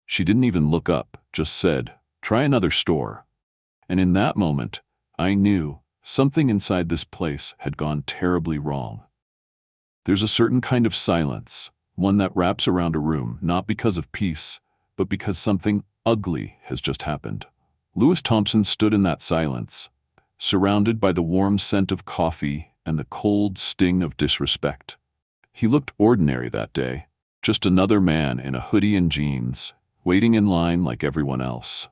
She didn't even look up, just said, "Try another store." And in that moment, I knew something inside this place had gone terribly wrong. There's a certain kind of silence, one that wraps around a room, not because of peace, but because something ugly has just happened. Louis Thompson stood in that silence, surrounded by the warm scent of coffee and the cold sting of disrespect. He looked ordinary that day, just another man in a hoodie and jeans, waiting in line like everyone else.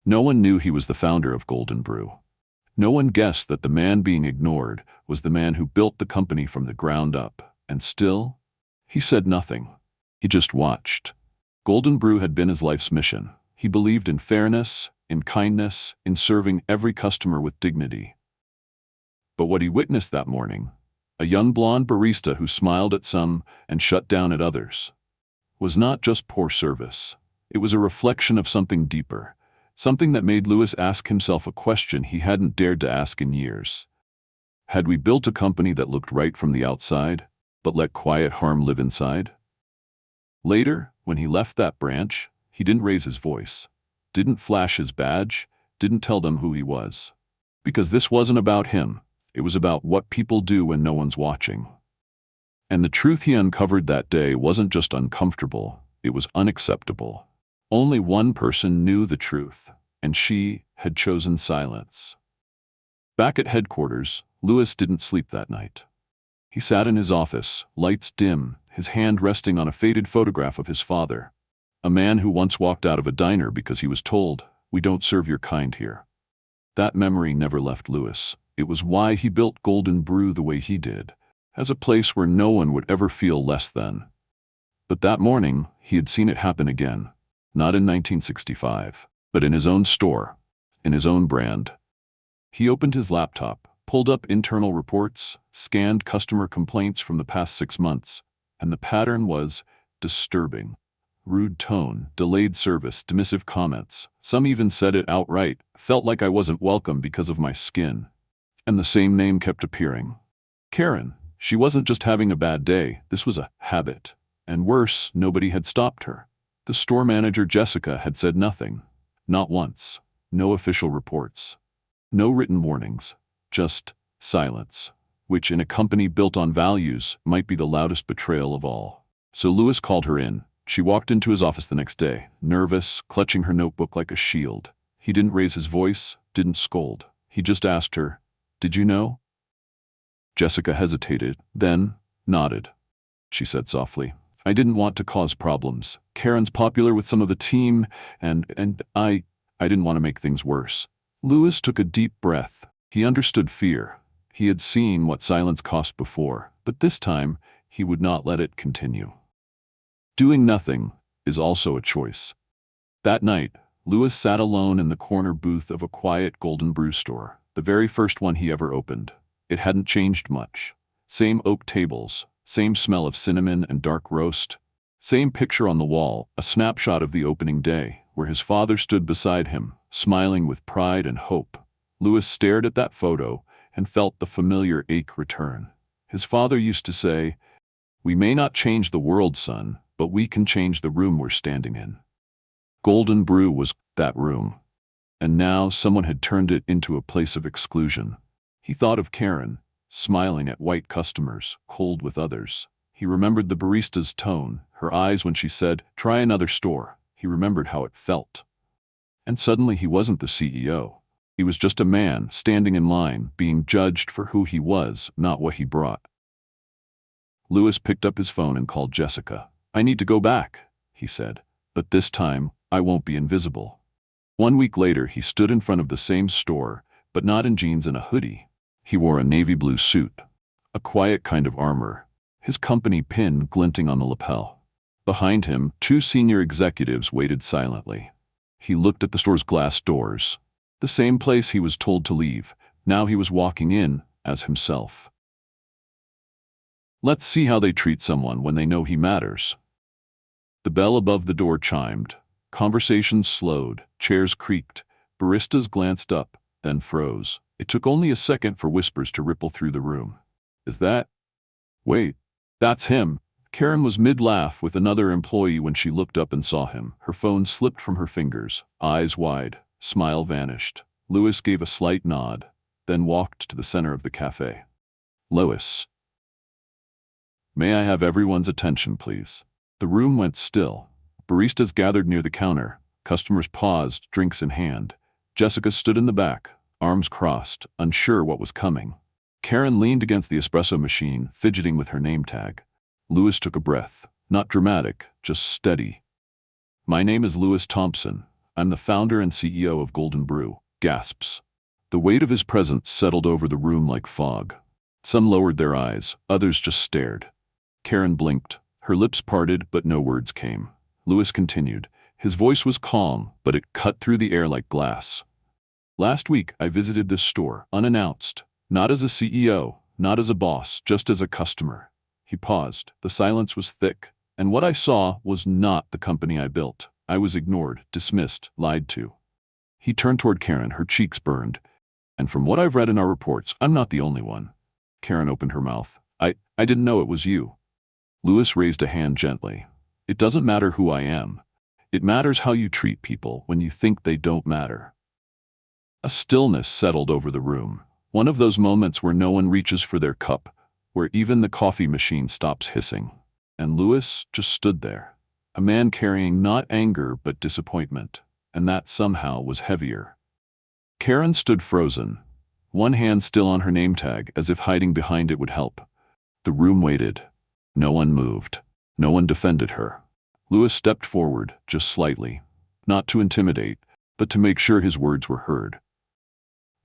No one knew he was the founder of Golden Brew. No one guessed that the man being ignored was the man who built the company from the ground up, and still, he said nothing. He just watched. Golden Brew had been his life's mission. He believed in fairness, in kindness, in serving every customer with dignity. But what he witnessed that morning, a young blonde barista who smiled at some and shut down at others, was not just poor service. It was a reflection of something deeper, something that made Louis ask himself a question he hadn't dared to ask in years. Had we built a company that looked right from the outside, but let quiet harm live inside? Later, when he left that branch, he didn't raise his voice, didn't flash his badge, didn't tell them who he was. Because this wasn't about him. It was about what people do when no one's watching. And the truth he uncovered that day wasn't just uncomfortable, it was unacceptable. Only one person knew the truth, and she had chosen silence. Back at headquarters, Louis didn't sleep that night. He sat in his office, lights dim, his hand resting on a faded photograph of his father, a man who once walked out of a diner because he was told, "We don't serve your kind here." That memory never left Louis. It was why he built Golden Brew the way he did, as a place where no one would ever feel less than. But that morning, he had seen it happen again, not in 1965, but in his own store, in his own brand. He opened his laptop, pulled up internal reports, scanned customer complaints from the past 6 months, and the pattern was disturbing. Rude tone, delayed service, dismissive comments. Some even said it outright, "Felt like I wasn't welcome because of my skin." And the same name kept appearing. Karen. She wasn't just having a bad day, this was a habit. And worse, nobody had stopped her. The store manager, Jessica, had said nothing. Not once. No official reports. No written warnings. Just silence, which in a company built on values might be the loudest betrayal of all. So Louis called her in. She walked into his office the next day, nervous, clutching her notebook like a shield. He didn't raise his voice, didn't scold. He just asked her, "Did you know?" Jessica hesitated, then nodded. She said softly, "I didn't want to cause problems. Karen's popular with some of the team, and I didn't want to make things worse." Louis took a deep breath. He understood fear. He had seen what silence cost before, but this time he would not let it continue. Doing nothing is also a choice. That night, Louis sat alone in the corner booth of a quiet Golden Brew store, the very first one he ever opened. It hadn't changed much. Same oak tables, same smell of cinnamon and dark roast, same picture on the wall, a snapshot of the opening day, where his father stood beside him, smiling with pride and hope. Louis stared at that photo and felt the familiar ache return. His father used to say, "We may not change the world, son, but we can change the room we're standing in." Golden Brew was that room. And now someone had turned it into a place of exclusion. He thought of Karen, smiling at white customers, cold with others. He remembered the barista's tone, her eyes when she said, "Try another store." He remembered how it felt. And suddenly he wasn't the CEO. He was just a man standing in line, being judged for who he was, not what he brought. Louis picked up his phone and called Jessica. "I need to go back," he said, "but this time I won't be invisible." 1 week later, he stood in front of the same store, but not in jeans and a hoodie. He wore a navy blue suit, a quiet kind of armor, his company pin glinting on the lapel. Behind him, 2 senior executives waited silently. He looked at the store's glass doors, the same place he was told to leave. Now he was walking in as himself. Let's see how they treat someone when they know he matters. The bell above the door chimed. Conversations slowed, chairs creaked, baristas glanced up, then froze. It took only a second for whispers to ripple through the room. "Is that? Wait, that's him." Karen was mid-laugh with another employee when she looked up and saw him. Her phone slipped from her fingers, eyes wide, smile vanished. Louis gave a slight nod, then walked to the center of the cafe. Louis. May I have everyone's attention, please? The room went still. Baristas gathered near the counter. Customers paused, drinks in hand. Jessica stood in the back, arms crossed, unsure what was coming. Karen leaned against the espresso machine, fidgeting with her name tag. Louis took a breath. Not dramatic, just steady. My name is Louis Thompson. I'm the founder and CEO of Golden Brew. Gasps. The weight of his presence settled over the room like fog. Some lowered their eyes, others just stared. Karen blinked. Her lips parted, but no words came. Louis continued. His voice was calm, but it cut through the air like glass. Last week, I visited this store, unannounced. Not as a CEO, not as a boss, just as a customer. He paused. The silence was thick, and what I saw was not the company I built. I was ignored, dismissed, lied to. He turned toward Karen, her cheeks burned. And from what I've read in our reports, I'm not the only one. Karen opened her mouth. I didn't know it was you. Louis raised a hand gently. It doesn't matter who I am. It matters how you treat people when you think they don't matter. A stillness settled over the room. One of those moments where no one reaches for their cup, where even the coffee machine stops hissing. And Louis just stood there, a man carrying not anger but disappointment, and that somehow was heavier. Karen stood frozen, one hand still on her name tag as if hiding behind it would help. The room waited. No one moved. No one defended her. Louis stepped forward, just slightly, not to intimidate, but to make sure his words were heard.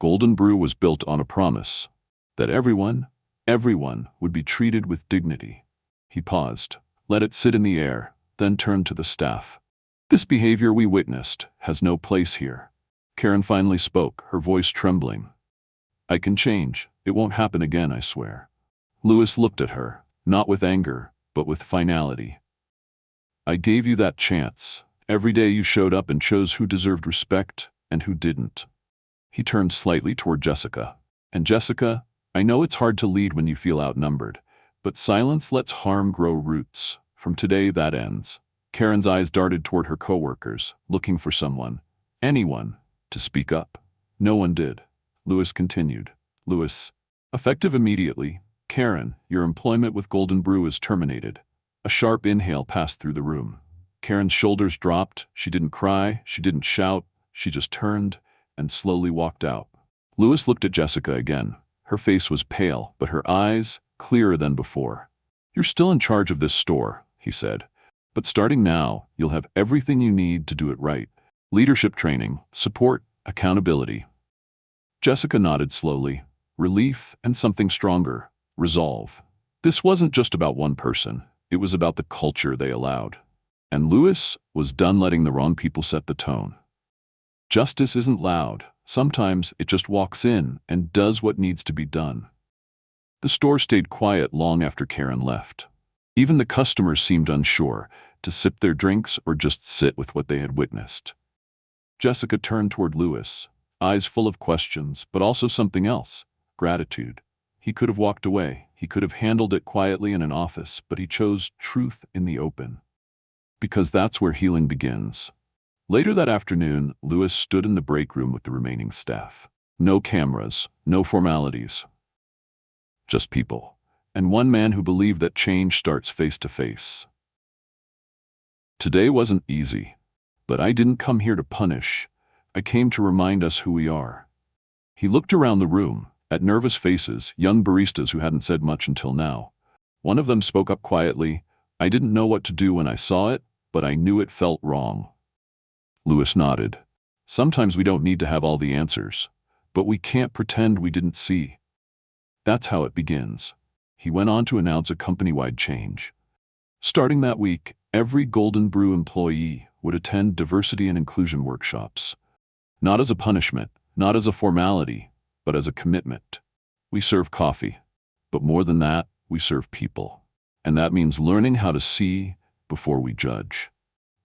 Golden Brew was built on a promise that everyone would be treated with dignity. He paused, let it sit in the air, then turned to the staff. This behavior we witnessed has no place here. Karen finally spoke, her voice trembling. I can change. It won't happen again, I swear. Louis looked at her, not with anger, but with finality. I gave you that chance. Every day you showed up and chose who deserved respect and who didn't. He turned slightly toward Jessica. And Jessica, I know it's hard to lead when you feel outnumbered, but silence lets harm grow roots. From today, that ends. Karen's eyes darted toward her coworkers, looking for someone, anyone, to speak up. No one did. Louis continued. Louis, effective immediately. Karen, your employment with Golden Brew is terminated. A sharp inhale passed through the room. Karen's shoulders dropped. She didn't cry. She didn't shout. She just turned and slowly walked out. Louis looked at Jessica again. Her face was pale, but her eyes clearer than before. You're still in charge of this store, he said. But starting now, you'll have everything you need to do it right. Leadership training, support, accountability. Jessica nodded slowly. Relief and something stronger. Resolve. This wasn't just about one person. It was about the culture they allowed. And Louis was done letting the wrong people set the tone. Justice isn't loud. Sometimes it just walks in and does what needs to be done. The store stayed quiet long after Karen left. Even the customers seemed unsure to sip their drinks or just sit with what they had witnessed. Jessica turned toward Louis, eyes full of questions, but also something else, gratitude. He could have walked away. He could have handled it quietly in an office, but he chose truth in the open. Because that's where healing begins. Later that afternoon, Louis stood in the break room with the remaining staff. No cameras, no formalities. Just people. And one man who believed that change starts face to face. Today wasn't easy, but I didn't come here to punish. I came to remind us who we are. He looked around the room, at nervous faces, young baristas who hadn't said much until now. One of them spoke up quietly. I didn't know what to do when I saw it, but I knew it felt wrong. Louis nodded. Sometimes we don't need to have all the answers, but we can't pretend we didn't see. That's how it begins. He went on to announce a company-wide change. Starting that week, every Golden Brew employee would attend diversity and inclusion workshops. Not as a punishment, not as a formality, but as a commitment. We serve coffee, but more than that, we serve people. And that means learning how to see before we judge.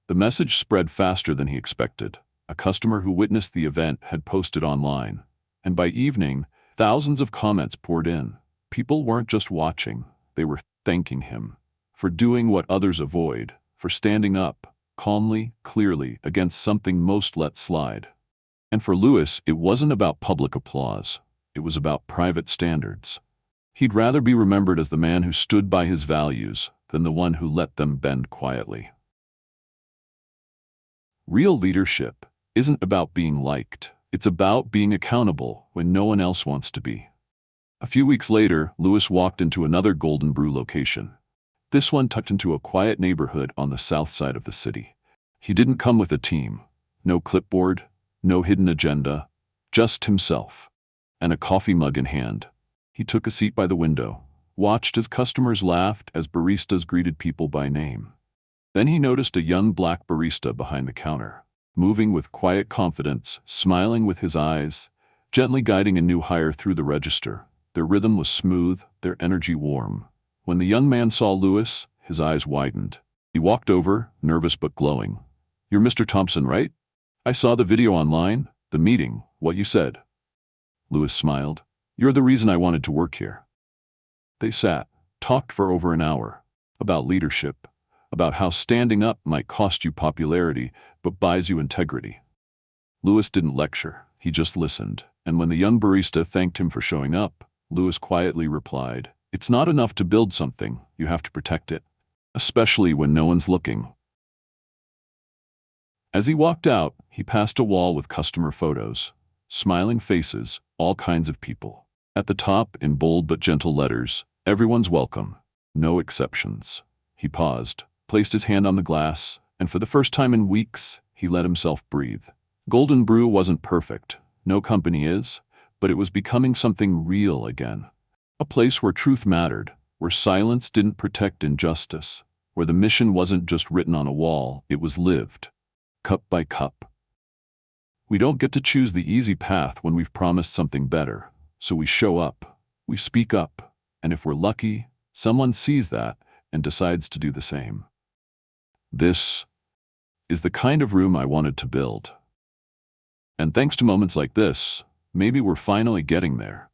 The message spread faster than he expected. A customer who witnessed the event had posted online, and by evening, thousands of comments poured in. People weren't just watching, they were thanking him for doing what others avoid, for standing up, calmly, clearly, against something most let slide. And for Lewis, it wasn't about public applause. It was about private standards. He'd rather be remembered as the man who stood by his values than the one who let them bend quietly. Real leadership isn't about being liked. It's about being accountable when no one else wants to be. A few weeks later, Lewis walked into another Golden Brew location. This one tucked into a quiet neighborhood on the south side of the city. He didn't come with a team. No clipboard, no hidden agenda, just himself, and a coffee mug in hand. He took a seat by the window, watched as customers laughed as baristas greeted people by name. Then he noticed a young black barista behind the counter, moving with quiet confidence, smiling with his eyes, gently guiding a new hire through the register. Their rhythm was smooth, their energy warm. When the young man saw Lewis, his eyes widened. He walked over, nervous but glowing. "You're Mr. Thompson, right? I saw the video online, the meeting, what you said." Lewis smiled. "You're the reason I wanted to work here." They sat, talked for over an hour, about leadership, about how standing up might cost you popularity but buys you integrity. Lewis didn't lecture, he just listened, and when the young barista thanked him for showing up, Lewis quietly replied, "It's not enough to build something, you have to protect it, especially when no one's looking." As he walked out, he passed a wall with customer photos, smiling faces, all kinds of people. At the top, in bold but gentle letters, "Everyone's welcome, no exceptions." He paused, placed his hand on the glass, and for the first time in weeks, he let himself breathe. Golden Brew wasn't perfect, no company is, but it was becoming something real again. A place where truth mattered, where silence didn't protect injustice, where the mission wasn't just written on a wall, it was lived, cup by cup. We don't get to choose the easy path when we've promised something better, so we show up, we speak up, and if we're lucky, someone sees that and decides to do the same. This is the kind of room I wanted to build. And thanks to moments like this, maybe we're finally getting there.